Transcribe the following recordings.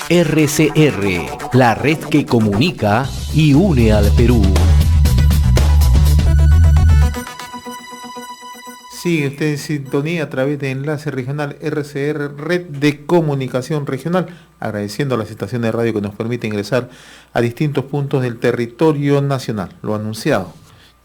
RCR, la red que comunica y une al Perú. Sigue usted en sintonía a través de Enlace Regional RCR, Red de Comunicación Regional, agradeciendo a las estaciones de radio que nos permiten ingresar a distintos puntos del territorio nacional. Lo anunciado,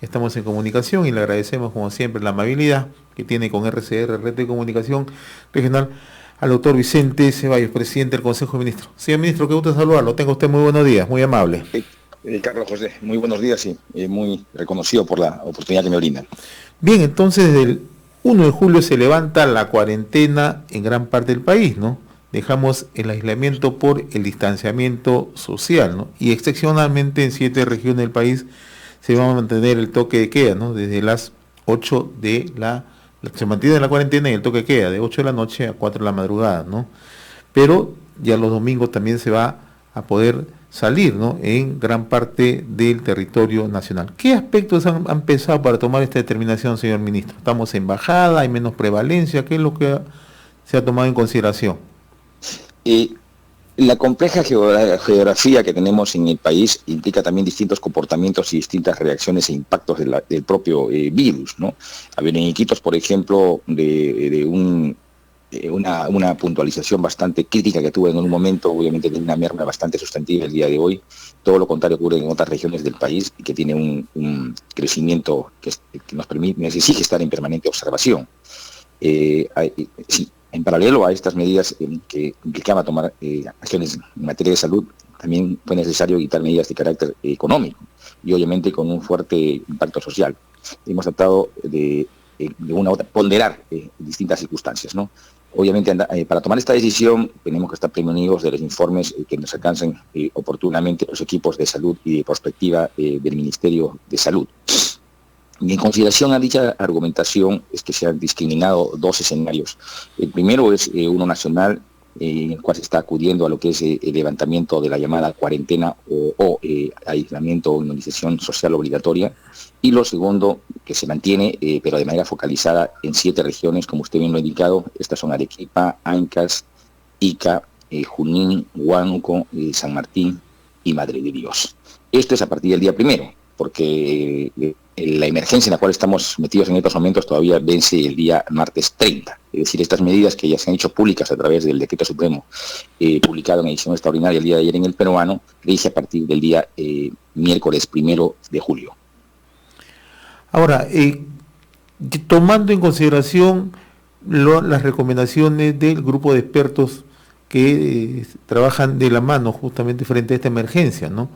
estamos en comunicación y le agradecemos como siempre la amabilidad que tiene con RCR, Red de Comunicación Regional, al doctor Vicente Ceballos, presidente del Consejo de Ministros. Señor ministro, qué gusto saludarlo. Tenga usted muy buenos días, muy amable. Carlos José, muy buenos días y muy reconocido por la oportunidad que me brindan. Bien, entonces desde el 1 de julio se levanta la cuarentena en gran parte del país, ¿no? Dejamos el aislamiento por el distanciamiento social, ¿no? Y excepcionalmente en 7 regiones del país se va a mantener el toque de queda, ¿no? Desde las 8 de se mantiene la cuarentena y el toque de queda, de 8 de la noche a 4 de la madrugada, ¿no? Pero ya los domingos también se va a poder salir, ¿no? En gran parte del territorio nacional. ¿Qué aspectos han pensado para tomar esta determinación, señor ministro? ¿Estamos en bajada? ¿Hay menos prevalencia? ¿Qué es lo que se ha tomado en consideración? La compleja geografía que tenemos en el país implica también distintos comportamientos y distintas reacciones e impactos del propio virus, ¿no? A ver, en Iquitos, por ejemplo, una puntualización bastante crítica que tuve en un momento, obviamente tiene una merma bastante sustantiva el día de hoy. Todo lo contrario ocurre en otras regiones del país y que tiene un crecimiente que nos exige estar en permanente observación. En paralelo a estas medidas que implicaba tomar acciones en materia de salud, también fue necesario quitar medidas de carácter económico y obviamente con un fuerte impacto social. Hemos tratado de una otra ponderar distintas circunstancias, ¿no? Obviamente, para tomar esta decisión tenemos que estar prevenidos de los informes que nos alcancen oportunamente los equipos de salud y de prospectiva del Ministerio de Salud. Y en consideración a dicha argumentación es que se han discriminado 2 escenarios. El primero es uno nacional, en el cual se está acudiendo a lo que es el levantamiento de la llamada cuarentena o aislamiento o inmunización social obligatoria. Y lo segundo, que se mantiene, pero de manera focalizada en 7 regiones, como usted bien lo ha indicado. Estas son Arequipa, Ancash, Ica, Junín, Huánuco, San Martín y Madre de Dios. Esto es a partir del día 1, porque la emergencia en la cual estamos metidos en estos momentos todavía vence el día martes 30. Es decir, estas medidas que ya se han hecho públicas a través del Decreto Supremo, publicado en edición extraordinaria el día de ayer en El Peruano, rige a partir del día miércoles 1 de julio. Ahora, tomando en consideración las recomendaciones del grupo de expertos que trabajan de la mano justamente frente a esta emergencia, ¿no?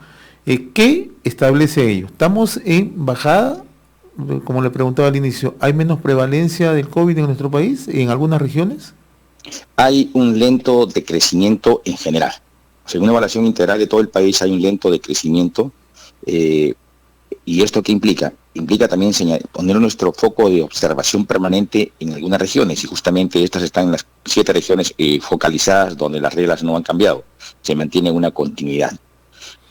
¿Qué establece ello? ¿Estamos en bajada? Como le preguntaba al inicio, ¿hay menos prevalencia del COVID en nuestro país, en algunas regiones? Hay un lento decrecimiento en general. Según una evaluación integral de todo el país, hay un lento decrecimiento. ¿Y esto qué implica? Implica también poner nuestro foco de observación permanente en algunas regiones, y justamente estas están en las 7 regiones focalizadas donde las reglas no han cambiado. Se mantiene una continuidad.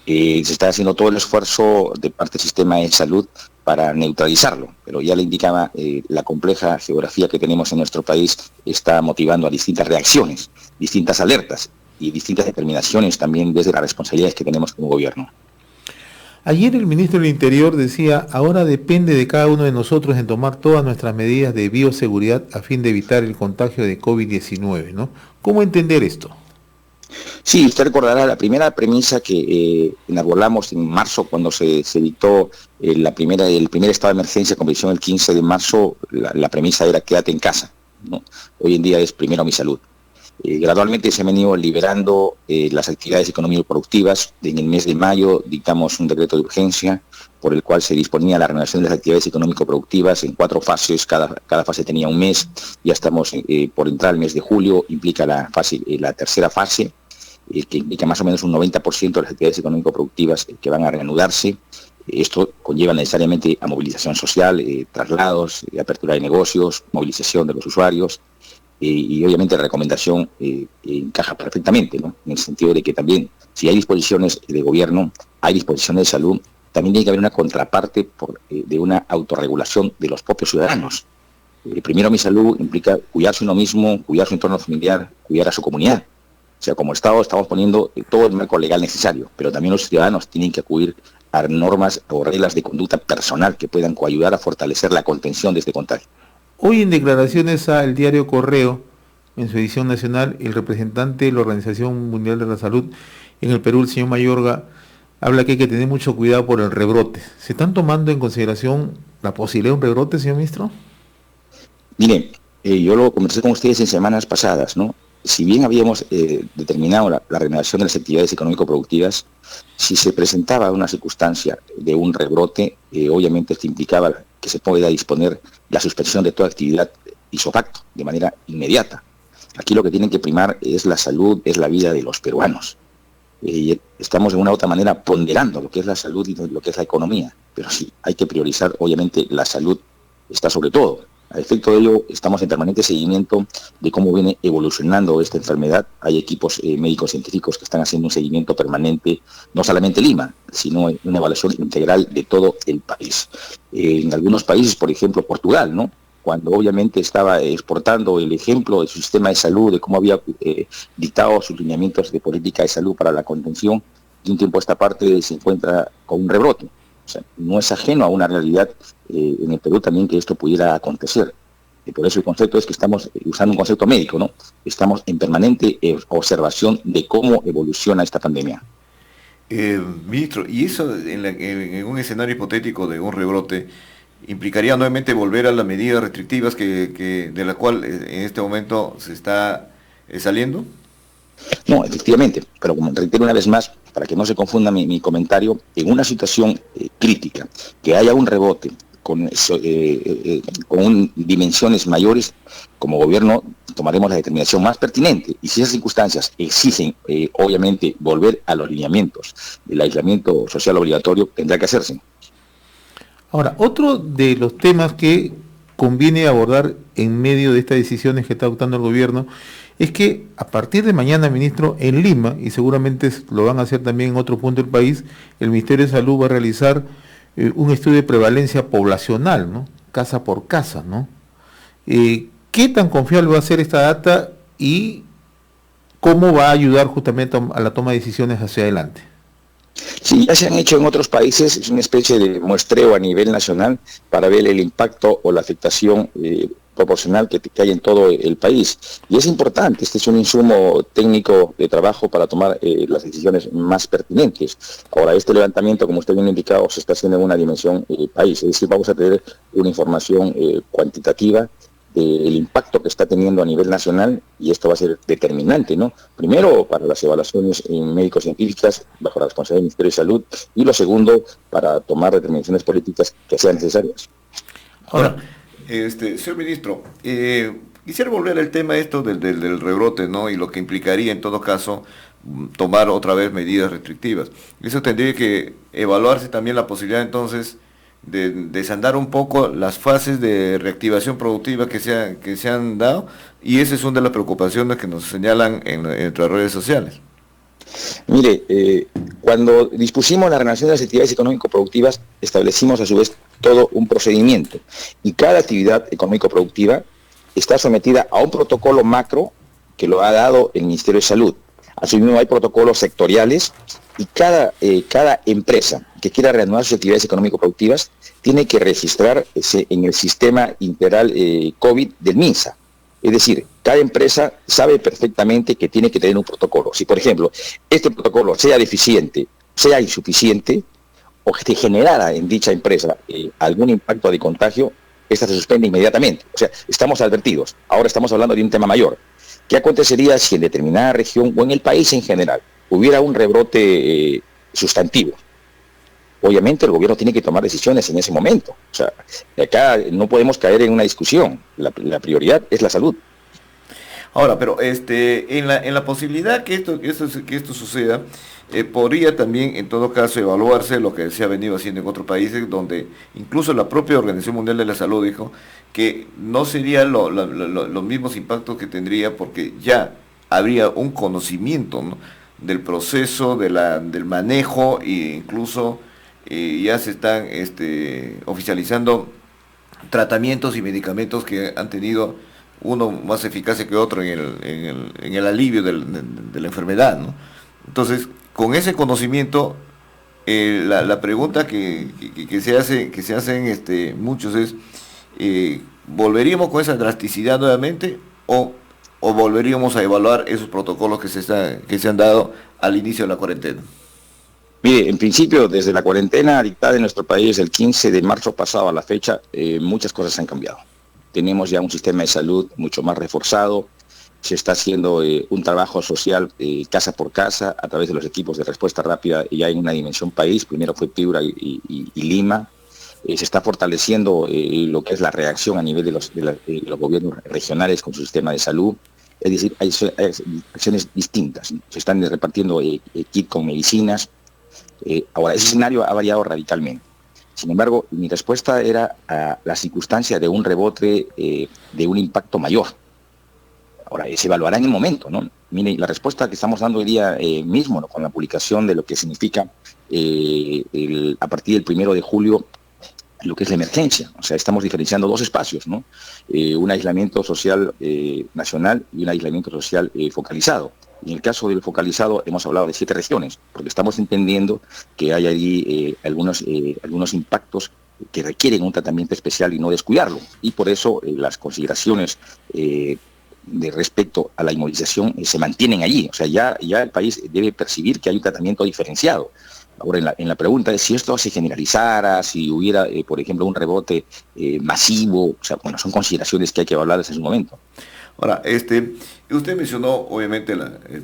Se está haciendo todo el esfuerzo de parte del sistema de salud para neutralizarlo, pero ya le indicaba, la compleja geografía que tenemos en nuestro país está motivando a distintas reacciones, distintas alertas y distintas determinaciones también desde las responsabilidades que tenemos como gobierno. Ayer el ministro del Interior decía, ahora depende de cada uno de nosotros en tomar todas nuestras medidas de bioseguridad a fin de evitar el contagio de COVID-19, ¿no? ¿Cómo entender esto? Sí, usted recordará la primera premisa que enarbolamos en marzo cuando se dictó el primer estado de emergencia con previsión el 15 de marzo, la premisa era quédate en casa, ¿no? Hoy en día es primero mi salud. Gradualmente se han venido liberando las actividades económico-productivas. En el mes de mayo dictamos un decreto de urgencia por el cual se disponía la renovación de las actividades económico-productivas en 4 fases, cada fase tenía un mes. Ya estamos por entrar al mes de julio, implica la tercera fase, que implica más o menos un 90% de las actividades económico-productivas que van a reanudarse. Esto conlleva necesariamente a movilización social, traslados, apertura de negocios, movilización de los usuarios, y obviamente la recomendación encaja perfectamente, ¿no? En el sentido de que también, si hay disposiciones de gobierno, hay disposiciones de salud, también tiene que haber una contraparte de una autorregulación de los propios ciudadanos. Primero mi salud implica cuidarse uno mismo, cuidar su entorno familiar, cuidar a su comunidad. O sea, como Estado estamos poniendo todo el marco legal necesario, pero también los ciudadanos tienen que acudir a normas o reglas de conducta personal que puedan coayudar a fortalecer la contención de este contagio. Hoy en declaraciones al diario Correo, en su edición nacional, el representante de la Organización Mundial de la Salud en el Perú, el señor Mayorga, habla que hay que tener mucho cuidado por el rebrote. ¿Se están tomando en consideración la posibilidad de un rebrote, señor ministro? Miren, yo lo conversé con ustedes en semanas pasadas, ¿no? Si bien habíamos determinado la renovación de las actividades económico-productivas, si se presentaba una circunstancia de un rebrote, obviamente esto implicaba que se pueda disponer la suspensión de toda actividad isofacto, de manera inmediata. Aquí lo que tienen que primar es la salud, es la vida de los peruanos. Y estamos de una u otra manera ponderando lo que es la salud y lo que es la economía, pero sí, hay que priorizar, obviamente la salud está sobre todo. A efecto de ello, estamos en permanente seguimiento de cómo viene evolucionando esta enfermedad. Hay equipos médicos científicos que están haciendo un seguimiento permanente, no solamente Lima, sino una evaluación integral de todo el país. En algunos países, por ejemplo, Portugal, ¿no? Cuando obviamente estaba exportando el ejemplo de su sistema de salud, de cómo había dictado sus lineamientos de política de salud para la contención, de un tiempo a esta parte se encuentra con un rebrote. O sea, no es ajeno a una realidad en el Perú también que esto pudiera acontecer. Y por eso el concepto es que estamos usando un concepto médico, ¿no? Estamos en permanente observación de cómo evoluciona esta pandemia. Ministro, ¿y eso en un escenario hipotético de un rebrote implicaría nuevamente volver a las medidas restrictivas de la cual en este momento se está saliendo? No, efectivamente, pero como reitero una vez más, para que no se confunda mi comentario, en una situación crítica, que haya un rebote con dimensiones mayores, como gobierno tomaremos la determinación más pertinente, y si esas circunstancias exigen, obviamente, volver a los lineamientos del aislamiento social obligatorio, tendrá que hacerse. Ahora, otro de los temas que conviene abordar en medio de estas decisiones que está adoptando el gobierno es que a partir de mañana, ministro, en Lima, y seguramente lo van a hacer también en otro punto del país, el Ministerio de Salud va a realizar un estudio de prevalencia poblacional, ¿no? Casa por casa, ¿no? ¿Qué tan confiable va a ser esta data y cómo va a ayudar justamente a la toma de decisiones hacia adelante? Sí, ya se han hecho en otros países, es una especie de muestreo a nivel nacional para ver el impacto o la afectación proporcional que hay en todo el país. Y es importante, este es un insumo técnico de trabajo para tomar las decisiones más pertinentes. Ahora, este levantamiento, como usted bien ha indicado, se está haciendo en una dimensión país, es decir, vamos a tener una información cuantitativa del impacto que está teniendo a nivel nacional, y esto va a ser determinante, ¿no? Primero, para las evaluaciones médico-científicas bajo la responsabilidad del Ministerio de Salud, y lo segundo, para tomar determinaciones políticas que sean necesarias. Ahora, señor ministro, quisiera volver al tema del rebrote, ¿no? Y lo que implicaría en todo caso tomar otra vez medidas restrictivas. Eso tendría que evaluarse también la posibilidad entonces de desandar un poco las fases de reactivación productiva que se han dado, y esa es una de las preocupaciones que nos señalan en nuestras redes sociales. Mire, cuando dispusimos la renovación de las actividades económico-productivas, establecimos a su vez todo un procedimiento, y cada actividad económico-productiva está sometida a un protocolo macro que lo ha dado el Ministerio de Salud. Asimismo, hay protocolos sectoriales, y cada empresa que quiera reanudar sus actividades económico-productivas tiene que registrarse en el sistema integral COVID del MINSA. Es decir, cada empresa sabe perfectamente que tiene que tener un protocolo. Si, por ejemplo, este protocolo sea deficiente, sea insuficiente, o que generara en dicha empresa algún impacto de contagio, esta se suspende inmediatamente. O sea, estamos advertidos. Ahora estamos hablando de un tema mayor. ¿Qué acontecería si en determinada región o en el país en general hubiera un rebrote sustantivo? Obviamente el gobierno tiene que tomar decisiones en ese momento. O sea, acá no podemos caer en una discusión. La prioridad es la salud. Ahora, pero en la posibilidad que esto suceda, podría también en todo caso evaluarse lo que se ha venido haciendo en otros países, donde incluso la propia Organización Mundial de la Salud dijo que no serían los mismos impactos que tendría, porque ya habría un conocimiento, ¿no?, del proceso, del manejo, e incluso ya se están oficializando tratamientos y medicamentos que han tenido uno más eficaz que otro en el alivio de la enfermedad, ¿no? Entonces, con ese conocimiento, la pregunta que se hacen muchos es, ¿volveríamos con esa drasticidad nuevamente o volveríamos a evaluar esos protocolos que se han dado al inicio de la cuarentena? Mire, en principio, desde la cuarentena dictada en nuestro país el 15 de marzo pasado a la fecha, muchas cosas han cambiado. Tenemos ya un sistema de salud mucho más reforzado, se está haciendo un trabajo social casa por casa a través de los equipos de respuesta rápida ya en una dimensión país. Primero fue Piura y Lima. Se está fortaleciendo lo que es la reacción a nivel de los gobiernos regionales con su sistema de salud. Es decir, hay acciones distintas, ¿no? Se están repartiendo kit con medicinas. Ahora, ese escenario ha variado radicalmente. Sin embargo, mi respuesta era a la circunstancia de un rebote de un impacto mayor. Ahora, se evaluará en el momento, ¿no? Mire, la respuesta que estamos dando hoy día mismo, ¿no?, con la publicación de lo que significa a partir del 1 de julio lo que es la emergencia. O sea, estamos diferenciando dos espacios, ¿no? Un aislamiento social nacional y un aislamiento social focalizado. En el caso del focalizado hemos hablado de 7 regiones, porque estamos entendiendo que hay allí algunos impactos que requieren un tratamiento especial y no descuidarlo. Y por eso las consideraciones de respecto a la inmovilización se mantienen allí. O sea, ya el país debe percibir que hay un tratamiento diferenciado. Ahora, en la pregunta es si esto se generalizara, si hubiera, por ejemplo, un rebote masivo. O sea, bueno, son consideraciones que hay que evaluar desde su momento. Ahora, usted mencionó obviamente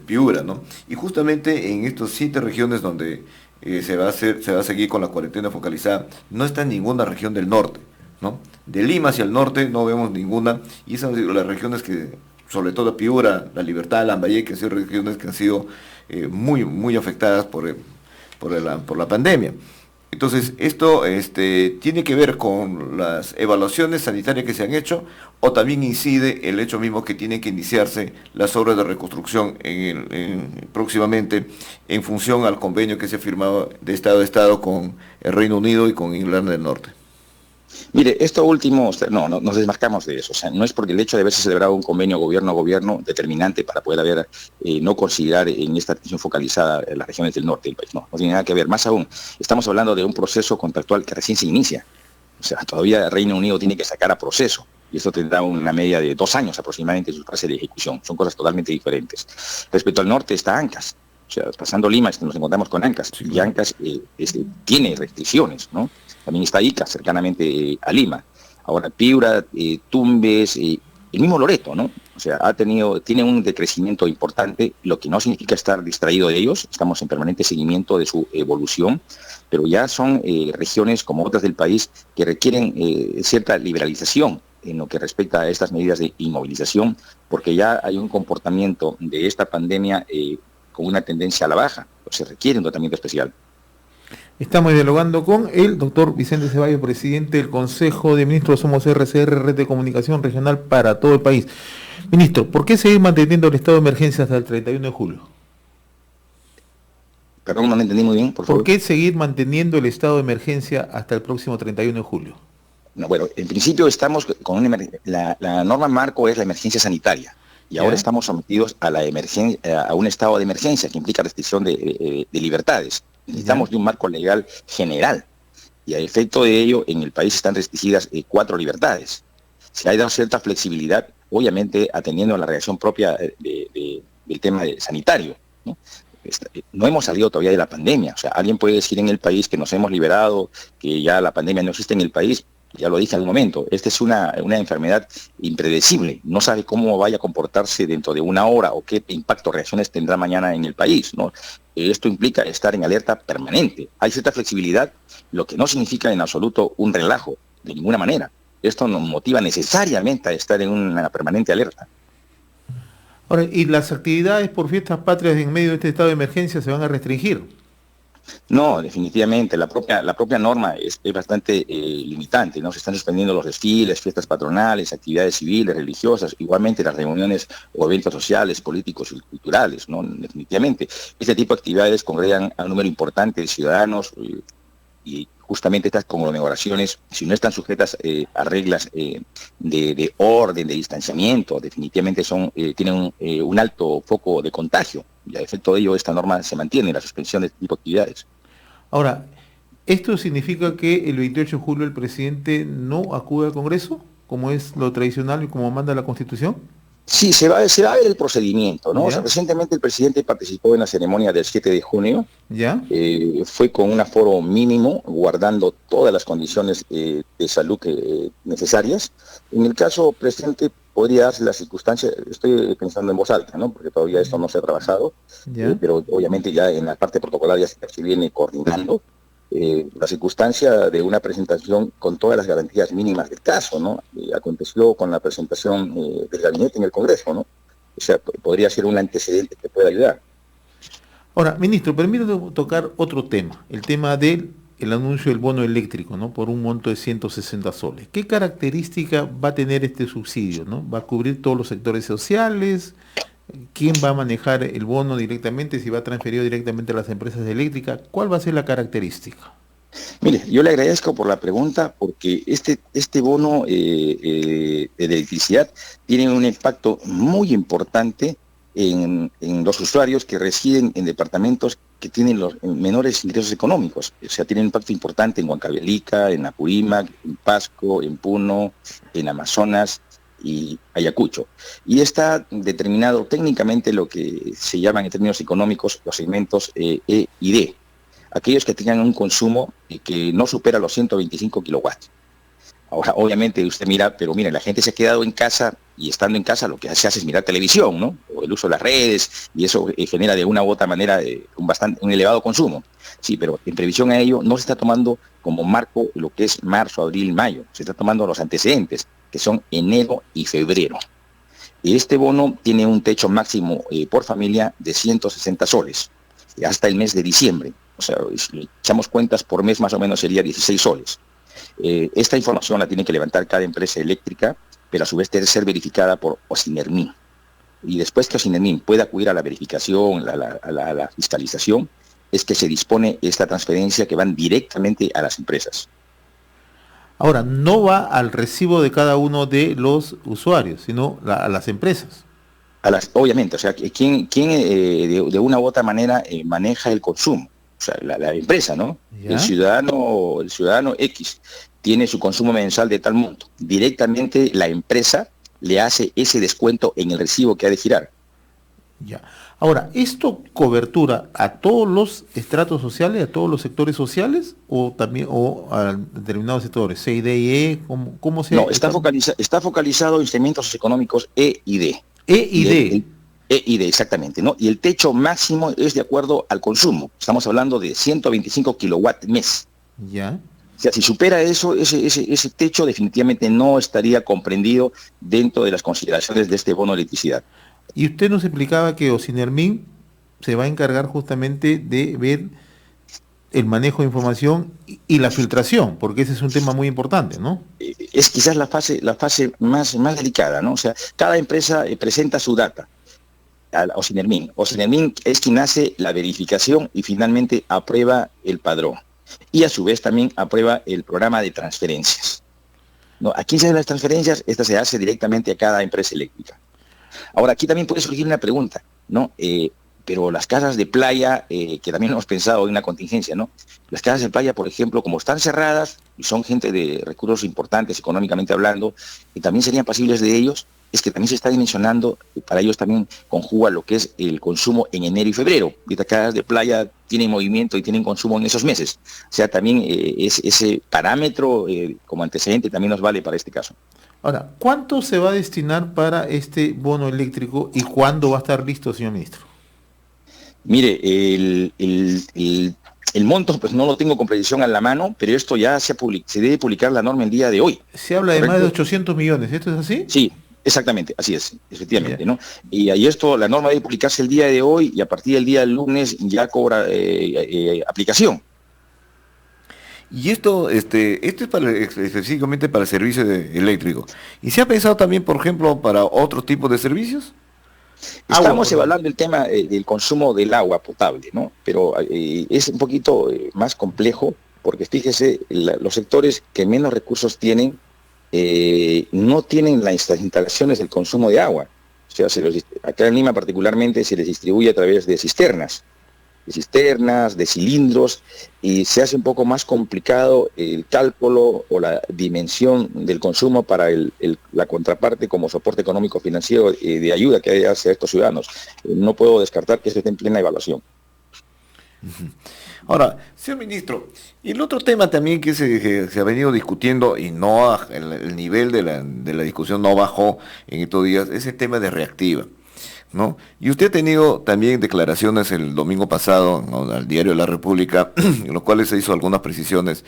Piura, ¿no? Y justamente en estas 7 regiones donde se va a seguir con la cuarentena focalizada, no está en ninguna región del norte, ¿no? De Lima hacia el norte no vemos ninguna, y esas son las regiones que, sobre todo Piura, La Libertad, Lambayeque, han sido regiones que han sido muy, muy afectadas por la pandemia. Entonces, esto tiene que ver con las evaluaciones sanitarias que se han hecho, o también incide el hecho mismo que tienen que iniciarse las obras de reconstrucción próximamente en función al convenio que se ha firmado de Estado a Estado con el Reino Unido y con Irlanda del Norte. Mire, esto último, no, nos desmarcamos de eso. O sea, no es porque el hecho de haberse celebrado un convenio gobierno a gobierno determinante para poder no considerar en esta atención focalizada las regiones del norte del país. No tiene nada que ver. Más aún, estamos hablando de un proceso contractual que recién se inicia. O sea, todavía el Reino Unido tiene que sacar a proceso. Y esto tendrá una media de 2 años aproximadamente en su fase de ejecución. Son cosas totalmente diferentes. Respecto al norte está ANCAS. O sea, pasando Lima nos encontramos con ANCAS. Sí. Y ANCAS tiene restricciones, ¿no? También está Ica, cercanamente a Lima. Ahora, Piura, Tumbes, el mismo Loreto, ¿no? O sea, tiene un decrecimiento importante, lo que no significa estar distraído de ellos. Estamos en permanente seguimiento de su evolución, pero ya son regiones como otras del país que requieren cierta liberalización en lo que respecta a estas medidas de inmovilización, porque ya hay un comportamiento de esta pandemia con una tendencia a la baja. Se requiere un tratamiento especial. Estamos dialogando con el doctor Vicente Ceballos, presidente del Consejo de Ministros. Somos RCR, Red de Comunicación Regional para todo el país. Ministro, ¿por qué seguir manteniendo el estado de emergencia hasta el 31 de julio? Perdón, no me entendí muy bien, por favor. ¿Por qué seguir manteniendo el estado de emergencia hasta el próximo 31 de julio? No, bueno, en principio estamos con la norma marco es la emergencia sanitaria. Y ahora estamos sometidos a un estado de emergencia que implica restricción de libertades. Necesitamos de un marco legal general, y a efecto de ello en el país están restringidas 4 libertades. Se ha dado cierta flexibilidad, obviamente atendiendo a la reacción propia del tema sanitario, ¿no? No hemos salido todavía de la pandemia. O sea, alguien puede decir en el país que nos hemos liberado, que ya la pandemia no existe en el país. Ya lo dije al momento, esta es una enfermedad impredecible, no sabe cómo vaya a comportarse dentro de una hora o qué impacto, reacciones tendrá mañana en el país, ¿no? Esto implica estar en alerta permanente. Hay cierta flexibilidad, lo que no significa en absoluto un relajo, de ninguna manera. Esto nos motiva necesariamente a estar en una permanente alerta. Ahora, ¿y las actividades por fiestas patrias en medio de este estado de emergencia se van a restringir? No, definitivamente, la propia norma es bastante limitante, ¿no? Se están suspendiendo los desfiles, fiestas patronales, actividades civiles, religiosas, igualmente las reuniones o eventos sociales, políticos y culturales, ¿no? Definitivamente. Este tipo de actividades congregan a un número importante de ciudadanos y justamente estas conglomeraciones, si no están sujetas a reglas de orden, de distanciamiento, definitivamente tienen un alto foco de contagio, y a efecto de ello esta norma se mantiene, la suspensión de este tipo de actividades. Ahora, ¿esto significa que el 28 de julio el presidente no acude al Congreso, como es lo tradicional y como manda la Constitución? Sí, se va a ver el procedimiento, ¿no? ¿Ya? O sea, recientemente el presidente participó en la ceremonia del 7 de junio, ¿Ya? fue con un aforo mínimo, guardando todas las condiciones de salud necesarias. En el caso presente podría darse la circunstancia, estoy pensando en voz alta, ¿no? Porque todavía esto no se ha trabajado, ¿Ya? pero obviamente ya en la parte protocolaria se viene coordinando. La circunstancia de una presentación con todas las garantías mínimas del caso, ¿no? Aconteció con la presentación del gabinete en el Congreso, ¿no? O sea, podría ser un antecedente que pueda ayudar. Ahora, ministro, permítame tocar otro tema, el tema del anuncio del bono eléctrico, ¿no? Por un monto de 160 soles. ¿Qué característica va a tener este subsidio, ¿no? ¿Va a cubrir todos los sectores sociales? ¿Quién va a manejar el bono directamente? ¿Si va transferido directamente a las empresas eléctricas? ¿Cuál va a ser la característica? Mire, yo le agradezco por la pregunta porque este bono de electricidad tiene un impacto muy importante en los usuarios que residen en departamentos que tienen los menores ingresos económicos. O sea, tiene un impacto importante en Huancavelica, en Apurímac, en Pasco, en Puno, en Amazonas y Ayacucho. Y está determinado técnicamente lo que se llaman en términos económicos los segmentos E y D. Aquellos que tengan un consumo que no supera los 125 kilowatts. Ahora, obviamente, usted mira, pero mira, la gente se ha quedado en casa y estando en casa lo que se hace es mirar televisión, ¿no? O el uso de las redes, y eso genera de una u otra manera un elevado consumo. Sí, pero en previsión a ello no se está tomando como marco lo que es marzo, abril, mayo. Se está tomando los antecedentes, que son enero y febrero. Y este bono tiene un techo máximo por familia de 160 soles, hasta el mes de diciembre. O sea, si echamos cuentas por mes más o menos sería 16 soles. Esta información la tiene que levantar cada empresa eléctrica, pero a su vez debe ser verificada por Ocinermin. Y después que Ocinermin pueda acudir a la verificación, a la fiscalización, es que se dispone esta transferencia que van directamente a las empresas. Ahora, no va al recibo de cada uno de los usuarios, sino a las empresas. Obviamente, o sea, ¿quién de una u otra manera maneja el consumo? O sea, la empresa, ¿no? ¿Ya? El ciudadano X tiene su consumo mensual de tal monto. Directamente la empresa le hace ese descuento en el recibo que ha de girar. Ya. Ahora, ¿esto cobertura a todos los estratos sociales, a todos los sectores sociales, o también a determinados sectores, C, D y E? ¿Cómo se...? No, está focalizado en segmentos económicos E y D. E y D. E y D, exactamente, ¿no? Y el techo máximo es de acuerdo al consumo. Estamos hablando de 125 kilowatt mes. Ya. O sea, si supera eso, ese techo definitivamente no estaría comprendido dentro de las consideraciones de este bono de electricidad. Y usted nos explicaba que Ocinermin se va a encargar justamente de ver el manejo de información y la filtración, porque ese es un tema muy importante, ¿no? Es quizás la fase más delicada, ¿no? O sea, cada empresa presenta su data a Ocinermin. Ocinermin es quien hace la verificación y finalmente aprueba el padrón. Y a su vez también aprueba el programa de transferencias. ¿No? ¿A quién se hacen las transferencias? Esta se hace directamente a cada empresa eléctrica. Ahora, aquí también puede surgir una pregunta, ¿no? Pero las casas de playa, que también hemos pensado en una contingencia, ¿no? Las casas de playa, por ejemplo, como están cerradas y son gente de recursos importantes económicamente hablando, y también serían pasibles de ellos, es que también se está dimensionando, para ellos también conjuga lo que es el consumo en enero y febrero. Estas casas de playa tienen movimiento y tienen consumo en esos meses. O sea, también ese parámetro como antecedente también nos vale para este caso. Ahora, ¿cuánto se va a destinar para este bono eléctrico y cuándo va a estar listo, señor ministro? Mire, el monto pues no lo tengo con precisión a la mano, pero esto ya se debe publicar la norma el día de hoy. Se habla de ¿Correcto? más de 800 millones, ¿esto es así? Sí, exactamente, así es, efectivamente, Bien. ¿no? Y ahí la norma debe publicarse el día de hoy y a partir del día del lunes ya cobra aplicación. Y esto es específicamente para el servicio eléctrico. ¿Y se ha pensado también, por ejemplo, para otro tipo de servicios? Estamos evaluando el tema del consumo del agua potable, ¿no? Pero es un poquito más complejo porque fíjese, los sectores que menos recursos tienen no tienen las instalaciones del consumo de agua. O sea, acá en Lima particularmente se les distribuye a través de cisternas, de cilindros, y se hace un poco más complicado el cálculo o la dimensión del consumo para la contraparte como soporte económico financiero de ayuda que hay hacia estos ciudadanos. No puedo descartar que esto esté en plena evaluación. Ahora, señor ministro, y el otro tema también que se ha venido discutiendo y el nivel de la discusión no bajó en estos días, es el tema de reactiva, ¿no? Y usted ha tenido también declaraciones el domingo pasado, ¿no?, al diario La República, en los cuales se hizo algunas precisiones,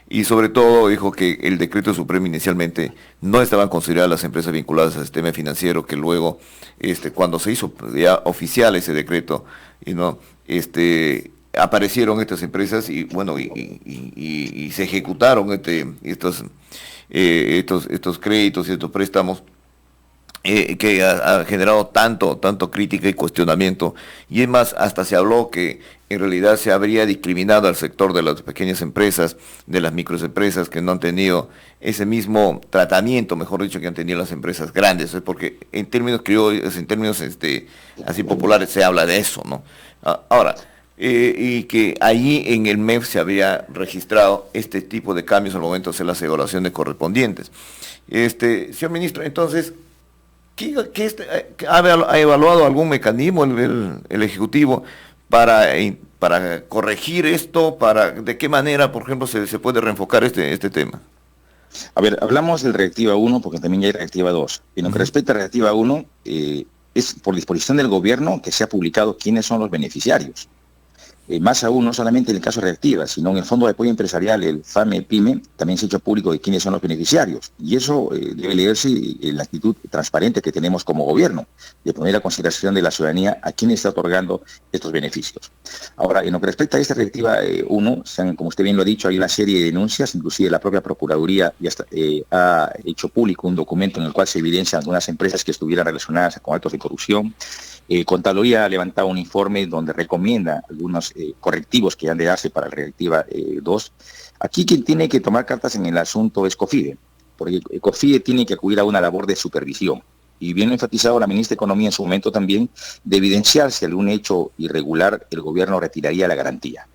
y sobre todo dijo que el decreto supremo inicialmente no estaban consideradas las empresas vinculadas al sistema financiero, que luego, cuando se hizo ya oficial ese decreto, aparecieron estas empresas y bueno, y se ejecutaron estos créditos y estos préstamos, que ha generado tanto crítica y cuestionamiento, y es más, hasta se habló que en realidad se habría discriminado al sector de las pequeñas empresas, de las microempresas, que no han tenido ese mismo tratamiento, mejor dicho, que han tenido las empresas grandes, porque en términos criollos, en términos así populares, se habla de eso, ¿no? Ahora, y que allí en el MEF se había registrado este tipo de cambios al momento de hacer las evaluaciones correspondientes. Señor ministro, entonces, ¿ha evaluado algún mecanismo el Ejecutivo para corregir esto? ¿De qué manera, por ejemplo, se puede reenfocar este tema? A ver, hablamos del Reactiva 1 porque también ya hay Reactiva 2. En lo que respecta a Reactiva 1, es por disposición del gobierno que se ha publicado quiénes son los beneficiarios. Más aún, no solamente en el caso de Reactiva, sino en el Fondo de Apoyo Empresarial, el FAME-PYME, también se ha hecho público de quiénes son los beneficiarios. Y eso debe leerse en la actitud transparente que tenemos como gobierno, de poner a consideración de la ciudadanía a quién está otorgando estos beneficios. Ahora, en lo que respecta a esta Reactiva 1, como usted bien lo ha dicho, hay una serie de denuncias, inclusive la propia Procuraduría ya ha hecho público un documento en el cual se evidencian algunas empresas que estuvieran relacionadas con actos de corrupción. Contraloría ha levantado un informe donde recomienda algunos correctivos que han de darse para la Reactiva 2. Aquí quien tiene que tomar cartas en el asunto es COFIDE, porque COFIDE tiene que acudir a una labor de supervisión. Y bien enfatizado la ministra de Economía en su momento también, de evidenciarse algún hecho irregular, el gobierno retiraría la garantía.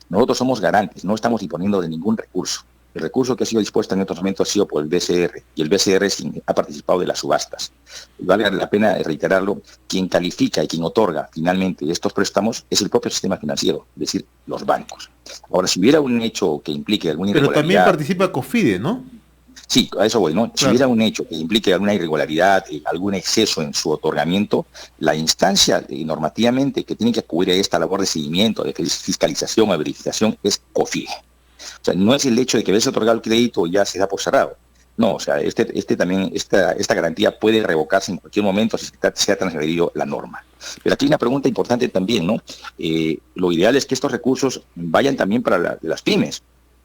Nosotros somos garantes, no estamos disponiendo de ningún recurso. El recurso que ha sido dispuesto en estos momentos ha sido por el BCR, y el BCR ha participado de las subastas. Vale la pena reiterarlo, quien califica y quien otorga finalmente estos préstamos es el propio sistema financiero, es decir, los bancos. Ahora, si hubiera un hecho que implique alguna irregularidad... Pero también participa COFIDE, ¿no? Sí, a eso voy, ¿no? Claro. Si hubiera un hecho que implique alguna irregularidad, algún exceso en su otorgamiento, la instancia normativamente que tiene que acudir a esta labor de seguimiento, de fiscalización o verificación es COFIDE. O sea, no es el hecho de que haberse otorgado el crédito ya se da por cerrado. No, o sea, esta garantía puede revocarse en cualquier momento si se ha transgredido la norma. Pero aquí hay una pregunta importante también, ¿no? Lo ideal es que estos recursos vayan también para las pymes.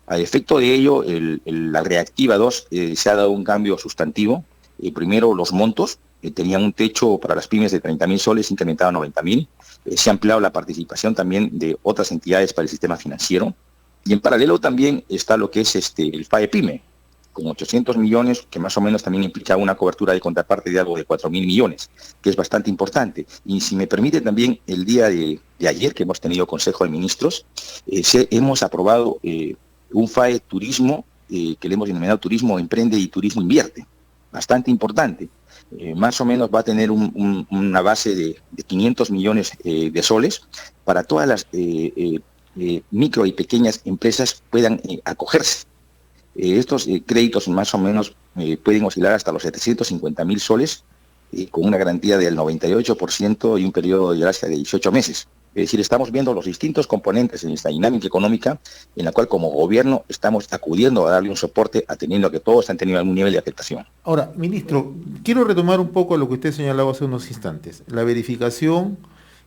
A efecto de ello, la Reactiva 2 se ha dado un cambio sustantivo. Primero, los montos tenían un techo para las pymes de 30.000 soles, incrementado a 90.000. Se ha ampliado la participación también de otras entidades para el sistema financiero. Y en paralelo también está lo que es el FAE-PYME, con 800 millones, que más o menos también implica una cobertura de contraparte de algo de 4.000 millones, que es bastante importante. Y si me permite también, el día de ayer, que hemos tenido Consejo de Ministros, hemos aprobado un FAE Turismo, que le hemos denominado Turismo Emprende y Turismo Invierte, bastante importante. Más o menos va a tener una base de 500 millones de soles para todas las micro y pequeñas empresas puedan acogerse. Estos créditos más o menos pueden oscilar hasta los 750.000 soles, con una garantía del 98% y un periodo de gracia de 18 meses. Es decir, estamos viendo los distintos componentes en esta dinámica económica en la cual como gobierno estamos acudiendo a darle un soporte, atendiendo a que todos han tenido algún nivel de afectación. Ahora, ministro, quiero retomar un poco lo que usted señalaba hace unos instantes. La verificación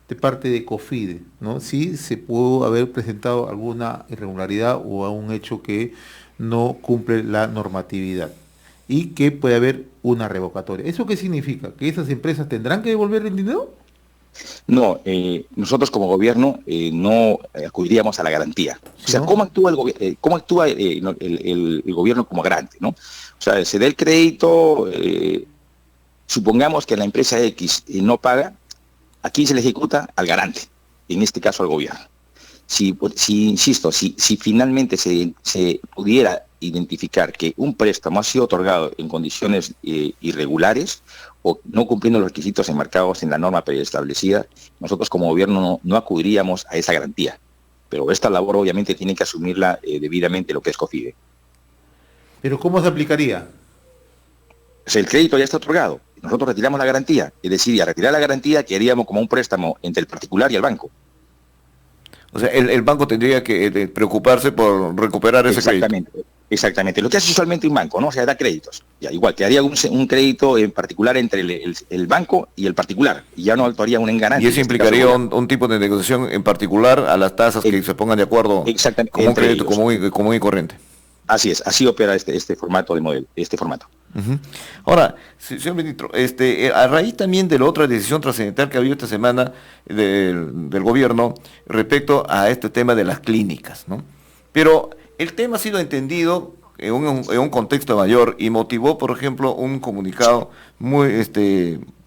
de parte de COFIDE, ¿no? Si se pudo haber presentado alguna irregularidad o algún hecho que no cumple la normatividad y que puede haber una revocatoria. ¿Eso qué significa? ¿Que esas empresas tendrán que devolver el dinero? No, nosotros como gobierno no acudiríamos a la garantía. O sea, ¿no? ¿cómo actúa el gobierno como garante, ¿no? O sea, se da el crédito, supongamos que la empresa X no paga, ¿a quién se le ejecuta? Al garante, en este caso al gobierno. Insisto, si finalmente se pudiera identificar que un préstamo ha sido otorgado en condiciones irregulares o no cumpliendo los requisitos enmarcados en la norma preestablecida, nosotros como gobierno no acudiríamos a esa garantía. Pero esta labor obviamente tiene que asumirla debidamente lo que es COFIDE. Pero ¿cómo se aplicaría? O sea, el crédito ya está otorgado, nosotros retiramos la garantía, es decir, y a retirar la garantía quedaríamos como un préstamo entre el particular y el banco. O sea, el banco tendría que preocuparse por recuperar ese crédito. Exactamente. Lo que hace usualmente un banco, ¿no? O sea, da créditos. Ya, igual, te haría un crédito en particular entre el banco y el particular, y ya no actuaría un enganche. Y eso implicaría un tipo de negociación en particular a las tasas que se pongan de acuerdo como un crédito común y corriente. Así es, así opera este formato de modelo, Uh-huh. Ahora, señor ministro, a raíz también de la otra decisión trascendental que ha habido esta semana del gobierno respecto a este tema de las clínicas, ¿no? Pero el tema ha sido entendido en un contexto mayor y motivó, por ejemplo, un comunicado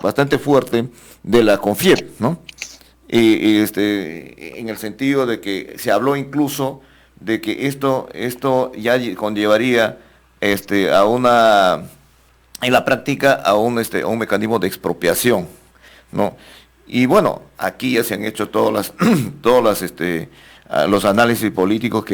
bastante fuerte de la CONFIEP, ¿no? En el sentido de que se habló incluso de que esto ya conllevaría en la práctica a un mecanismo de expropiación, ¿no? Y bueno, aquí ya se han hecho todos los análisis políticos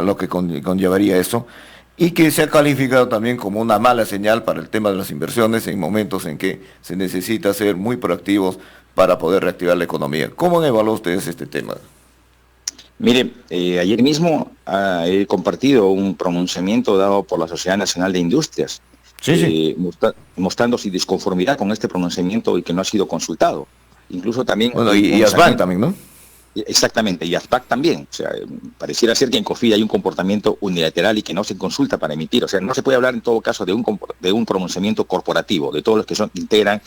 lo que conllevaría eso, y que se ha calificado también como una mala señal para el tema de las inversiones en momentos en que se necesita ser muy proactivos para poder reactivar la economía. ¿Cómo han evaluado ustedes este tema? Mire, ayer mismo he compartido un pronunciamiento dado por la Sociedad Nacional de Industrias, mostrando su disconformidad con este pronunciamiento y que no ha sido consultado. Incluso también... Bueno, y ASBAN también, ¿no? Exactamente, y ASPAC también. O sea, pareciera ser que en COFIDE hay un comportamiento unilateral y que no se consulta para emitir. O sea, no se puede hablar en todo caso de un pronunciamiento corporativo, de todos los que integran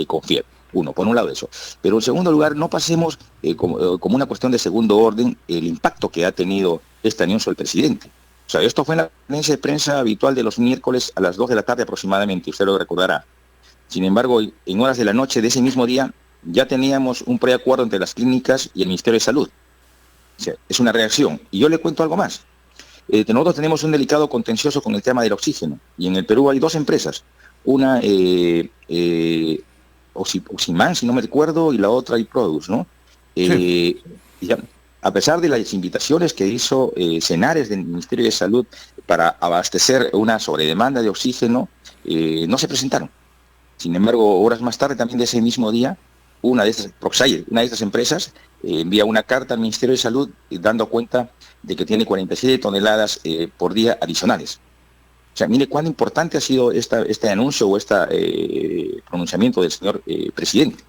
COFIDE. Por un lado eso. Pero en segundo lugar, no pasemos como una cuestión de segundo orden el impacto que ha tenido este anuncio del presidente. O sea, esto fue en la conferencia de prensa habitual de los miércoles a las 2 de la tarde aproximadamente, usted lo recordará. Sin embargo, en horas de la noche de ese mismo día, ya teníamos un preacuerdo entre las clínicas y el Ministerio de Salud. O sea, es una reacción. Y yo le cuento algo más. Nosotros tenemos un delicado contencioso con el tema del oxígeno. Y en el Perú hay dos empresas. Una... Oximan, si no me recuerdo, y la otra iProduce, ¿no? Sí. A pesar de las invitaciones que hizo Senares del Ministerio de Salud para abastecer una sobredemanda de oxígeno, no se presentaron. Sin embargo, horas más tarde, también de ese mismo día, una de estas empresas envía una carta al Ministerio de Salud dando cuenta de que tiene 47 toneladas por día adicionales. O sea, mire cuán importante ha sido este anuncio o este pronunciamiento del señor presidente.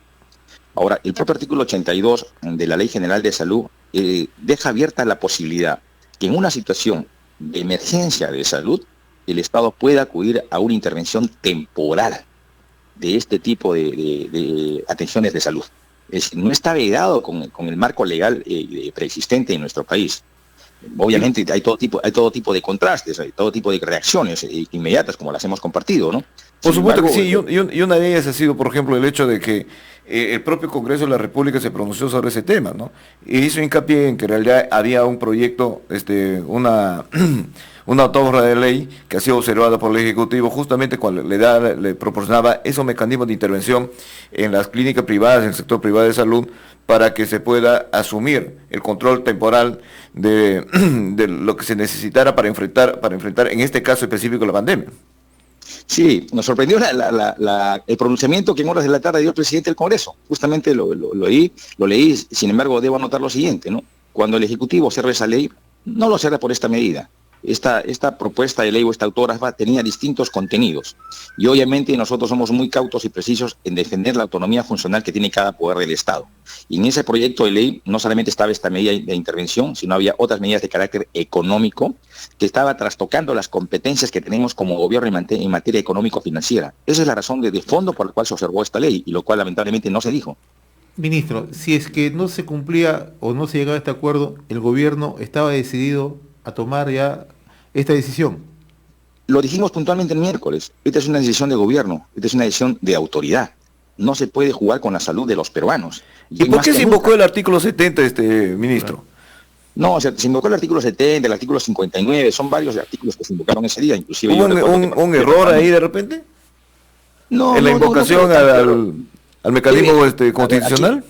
Ahora, el propio artículo 82 de la Ley General de Salud deja abierta la posibilidad que en una situación de emergencia de salud, el Estado pueda acudir a una intervención temporal de este tipo de atenciones de salud. No está vedado con el marco legal preexistente en nuestro país. Obviamente hay todo tipo de contrastes, hay todo tipo de reacciones inmediatas, como las hemos compartido, ¿no? Por supuesto que sí, y una de ellas ha sido, por ejemplo, el hecho de que el propio Congreso de la República se pronunció sobre ese tema, ¿no? Y hizo hincapié en que en realidad había un proyecto, una autógrafa de ley que ha sido observada por el Ejecutivo, justamente cuando le proporcionaba esos mecanismos de intervención en las clínicas privadas, en el sector privado de salud, para que se pueda asumir el control temporal de lo que se necesitara para enfrentar en este caso específico la pandemia. Sí, nos sorprendió el pronunciamiento que en horas de la tarde dio el presidente del Congreso. Justamente lo leí, sin embargo debo anotar lo siguiente, ¿no? Cuando el Ejecutivo observa esa ley, no lo observa por esta medida. Esta propuesta de ley o esta autógrafa tenía distintos contenidos y obviamente nosotros somos muy cautos y precisos en defender la autonomía funcional que tiene cada poder del Estado. Y en ese proyecto de ley no solamente estaba esta medida de intervención, sino había otras medidas de carácter económico que estaba trastocando las competencias que tenemos como gobierno en materia económico-financiera. Esa es la razón de fondo por la cual se observó esta ley y lo cual lamentablemente no se dijo. Ministro, si es que no se cumplía o no se llegaba a este acuerdo, el gobierno estaba decidido a tomar ya esta decisión. Lo dijimos puntualmente el miércoles. Esta es una decisión de gobierno, esta es una decisión de autoridad. No se puede jugar con la salud de los peruanos. ¿Y por qué se invocó el artículo 70, ministro? No, se invocó el artículo 70, el artículo 59, son varios artículos que se invocaron ese día, inclusive... ¿Hubo un error ahí de repente? No, ¿En la invocación al mecanismo constitucional?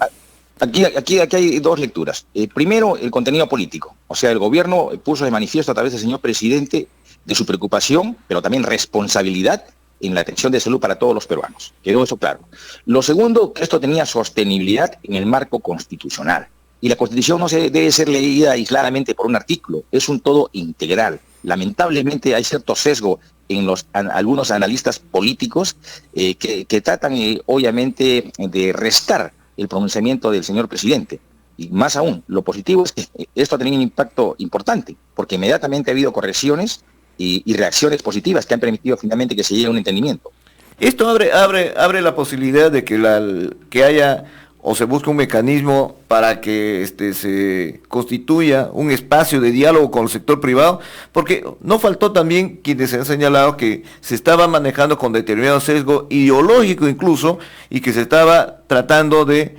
Aquí hay dos lecturas. Primero, el contenido político. O sea, el gobierno puso de manifiesto a través del señor presidente de su preocupación, pero también responsabilidad en la atención de salud para todos los peruanos. Quedó eso claro. Lo segundo, que esto tenía sostenibilidad en el marco constitucional. Y la Constitución no debe ser leída aisladamente por un artículo, es un todo integral. Lamentablemente hay cierto sesgo en algunos analistas políticos que tratan obviamente de restar el pronunciamiento del señor presidente. Y más aún, lo positivo es que esto ha tenido un impacto importante, porque inmediatamente ha habido correcciones y reacciones positivas que han permitido finalmente que se llegue a un entendimiento. Esto abre la posibilidad de que haya o se busque un mecanismo para que se constituya un espacio de diálogo con el sector privado, porque no faltó también quienes han señalado que se estaba manejando con determinado sesgo ideológico incluso, y que se estaba tratando de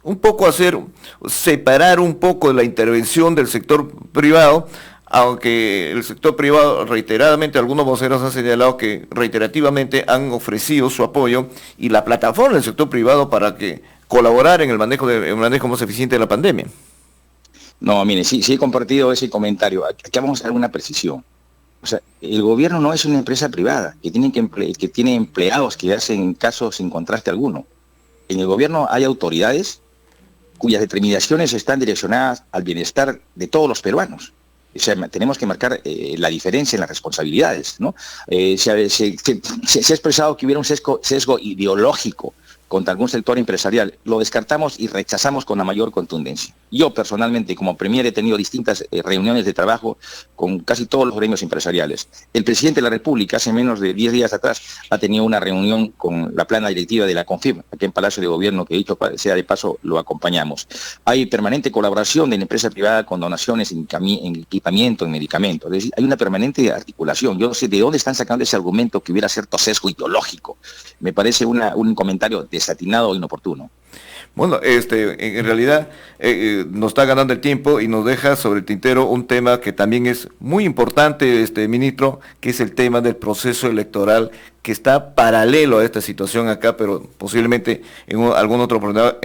un poco separar un poco de la intervención del sector privado, aunque el sector privado reiteradamente, algunos voceros han señalado que reiterativamente han ofrecido su apoyo y la plataforma del sector privado para que colaborar en el manejo más eficiente de la pandemia. No, mire, sí he compartido ese comentario. Aquí vamos a dar una precisión. O sea, el gobierno no es una empresa privada que tiene empleados que hacen caso sin contraste alguno. En el gobierno hay autoridades cuyas determinaciones están direccionadas al bienestar de todos los peruanos. O sea, tenemos que marcar la diferencia en las responsabilidades, ¿no? Se ha expresado que hubiera un sesgo ideológico contra algún sector empresarial. Lo descartamos y rechazamos con la mayor contundencia. Yo personalmente, como premier, he tenido distintas reuniones de trabajo con casi todos los gremios empresariales. El presidente de la República, hace menos de 10 días atrás, ha tenido una reunión con la plana directiva de la CONFIB, aquí en Palacio de Gobierno, que dicho sea de paso, lo acompañamos. Hay permanente colaboración de la empresa privada con donaciones en equipamiento, en medicamentos. Es decir, hay una permanente articulación. Yo no sé de dónde están sacando ese argumento que hubiera cierto sesgo ideológico. Me parece un comentario desatinado e inoportuno. Bueno, en realidad nos está ganando el tiempo y nos deja sobre el tintero un tema que también es muy importante, ministro, que es el tema del proceso electoral, que está paralelo a esta situación acá, pero posiblemente en algún otro programa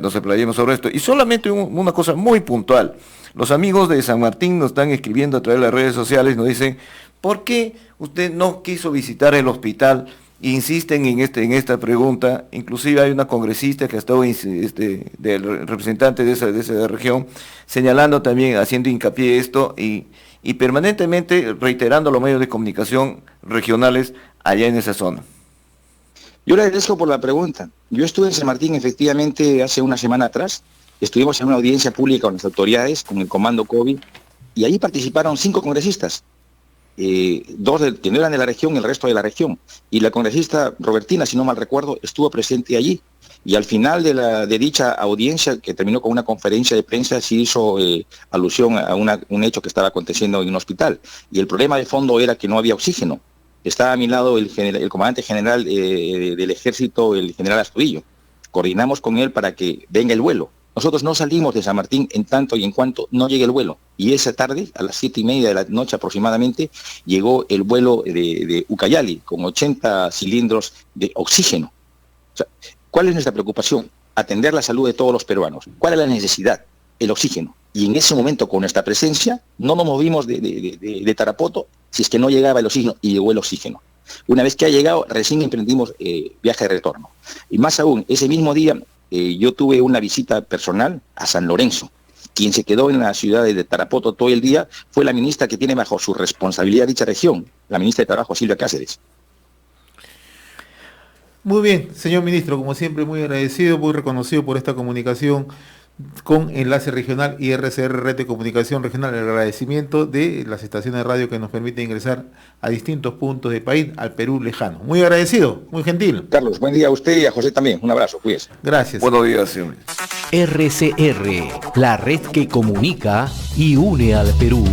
nos explayemos sobre esto. Y solamente una cosa muy puntual. Los amigos de San Martín nos están escribiendo a través de las redes sociales, nos dicen, ¿por qué usted no quiso visitar el hospital? Insisten en esta pregunta. Inclusive hay una congresista que ha estado del representante de esa región, señalando también, haciendo hincapié esto y permanentemente reiterando los medios de comunicación regionales allá en esa zona. Yo le agradezco por la pregunta. Yo estuve en San Martín efectivamente hace una semana atrás. Estuvimos en una audiencia pública con las autoridades, con el comando COVID, y ahí participaron 5 congresistas. 2 que no eran de la región, el resto de la región. Y la congresista Robertina, si no mal recuerdo, estuvo presente allí. Y al final de dicha audiencia, que terminó con una conferencia de prensa, sí hizo alusión a un hecho que estaba aconteciendo en un hospital. Y el problema de fondo era que no había oxígeno. Estaba a mi lado el comandante general del ejército, el general Astudillo. Coordinamos con él para que venga el vuelo. Nosotros no salimos de San Martín en tanto y en cuanto no llegue el vuelo. Y esa tarde, a las 7:30 de la noche aproximadamente, llegó el vuelo de Ucayali con 80 cilindros de oxígeno. O sea, ¿cuál es nuestra preocupación? Atender la salud de todos los peruanos. ¿Cuál es la necesidad? El oxígeno. Y en ese momento, con nuestra presencia, no nos movimos de Tarapoto si es que no llegaba el oxígeno, y llegó el oxígeno. Una vez que ha llegado, recién emprendimos viaje de retorno. Y más aún, ese mismo día, yo tuve una visita personal a San Lorenzo. Quien se quedó en la ciudad de Tarapoto todo el día fue la ministra que tiene bajo su responsabilidad dicha región, la ministra de Trabajo, Silvia Cáceres. Muy bien, señor ministro, como siempre muy agradecido, muy reconocido por esta comunicación con Enlace Regional y RCR Red de Comunicación Regional. El agradecimiento de las estaciones de radio que nos permiten ingresar a distintos puntos del país, al Perú lejano. Muy agradecido, muy gentil. Carlos, buen día a usted y a José también. Un abrazo, cuídese. Gracias. Buenos días, señor. RCR, la red que comunica y une al Perú.